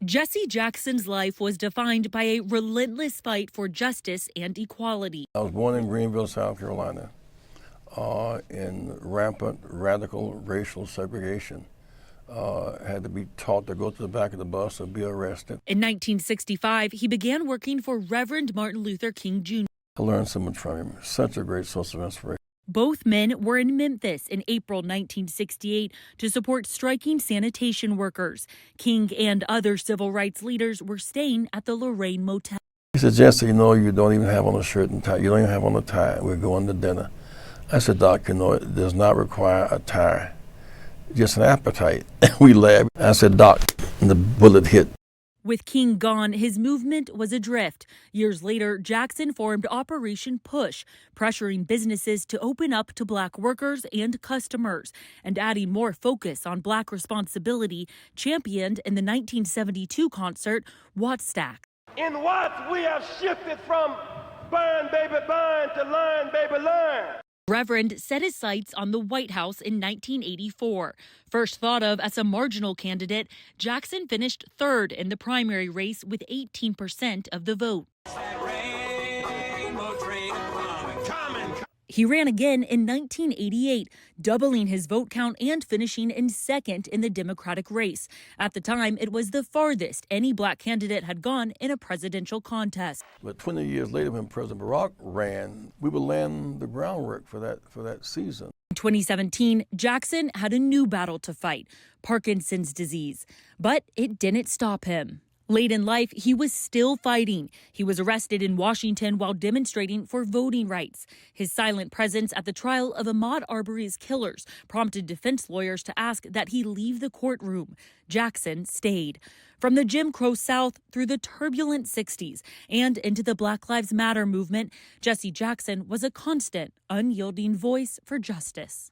Jesse Jackson's life was defined by a relentless fight for justice and equality. I was born in Greenville, South Carolina, in rampant, radical racial segregation. Had to be taught to go to the back of the bus or be arrested. In 1965, he began working for Reverend Martin Luther King Jr. I learned so much from him. Such a great source of inspiration. Both men were in Memphis in April 1968 to support striking sanitation workers. King and other civil rights leaders were staying at the Lorraine Motel. He said, Jesse, you know, you don't even have on a shirt and tie. You don't even have on a tie. We're going to dinner. I said, Doc, you know, it does not require a tie, just an appetite. We laughed. I said, Doc, and the bullet hit. With King gone, his movement was adrift. Years later, Jackson formed Operation Push, pressuring businesses to open up to Black workers and customers, and adding more focus on Black responsibility, championed in the 1972 concert, Wattstax. In Watts, we have shifted from burn, baby, burn to learn, baby, learn. Reverend set his sights on the White House in 1984. First thought of as a marginal candidate, Jackson finished third in the primary race with 18% of the vote. He ran again in 1988, doubling his vote count and finishing in second in the Democratic race. At the time, it was the farthest any Black candidate had gone in a presidential contest. But 20 years later, when President Barack ran, we were laying the groundwork for that season. In 2017, Jackson had a new battle to fight, Parkinson's disease, but it didn't stop him. Late in life, he was still fighting. He was arrested in Washington while demonstrating for voting rights. His silent presence at the trial of Ahmaud Arbery's killers prompted defense lawyers to ask that he leave the courtroom. Jackson stayed. From the Jim Crow South through the turbulent 60s and into the Black Lives Matter movement, Jesse Jackson was a constant, unyielding voice for justice.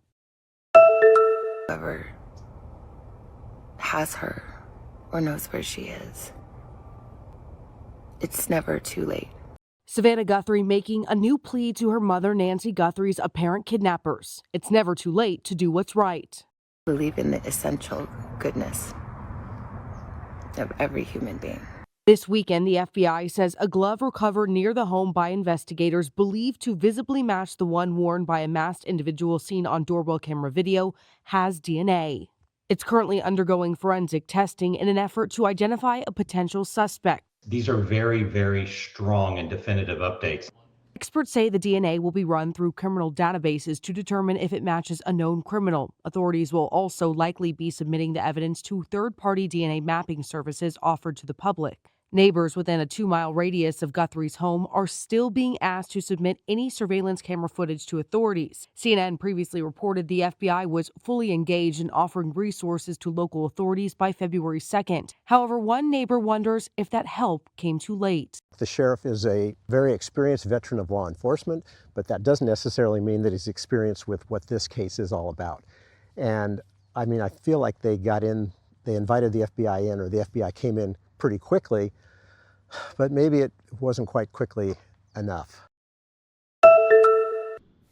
Whoever has her or knows where she is, it's never too late. Savannah Guthrie making a new plea to her mother, Nancy Guthrie's apparent kidnappers. It's never too late to do what's right. Believe in the essential goodness of every human being. This weekend, the FBI says a glove recovered near the home by investigators believed to visibly match the one worn by a masked individual seen on doorbell camera video has DNA. It's currently undergoing forensic testing in an effort to identify a potential suspect. These are very, very strong and definitive updates. Experts say the DNA will be run through criminal databases to determine if it matches a known criminal. Authorities will also likely be submitting the evidence to third-party DNA mapping services offered to the public. Neighbors within a 2-mile radius of Guthrie's home are still being asked to submit any surveillance camera footage to authorities. CNN previously reported the FBI was fully engaged in offering resources to local authorities by February 2nd. However, one neighbor wonders if that help came too late. The sheriff is a very experienced veteran of law enforcement, but that doesn't necessarily mean that he's experienced with what this case is all about. And I mean, I feel like they invited the FBI in, or the FBI came in pretty quickly, but maybe it wasn't quite quickly enough.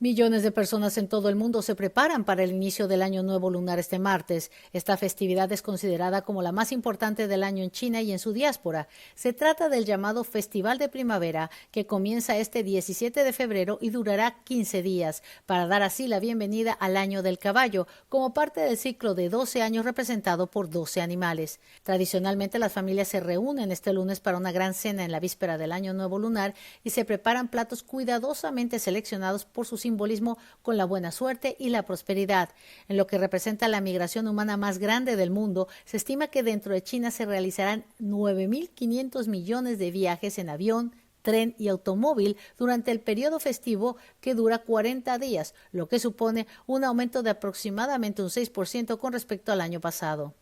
Millones de personas en todo el mundo se preparan para el inicio del Año Nuevo Lunar este martes. Esta festividad es considerada como la más importante del año en China y en su diáspora. Se trata del llamado Festival de Primavera, que comienza este 17 de febrero y durará 15 días, para dar así la bienvenida al Año del Caballo, como parte del ciclo de 12 años representado por 12 animales. Tradicionalmente, las familias se reúnen este lunes para una gran cena en la víspera del Año Nuevo Lunar y se preparan platos cuidadosamente seleccionados por su simbolismo con la buena suerte y la prosperidad. En lo que representa la migración humana más grande del mundo, se estima que dentro de China se realizarán 9.500 millones de viajes en avión, tren y automóvil durante el periodo festivo, que dura 40 días, lo que supone un aumento de aproximadamente un 6% con respecto al año pasado.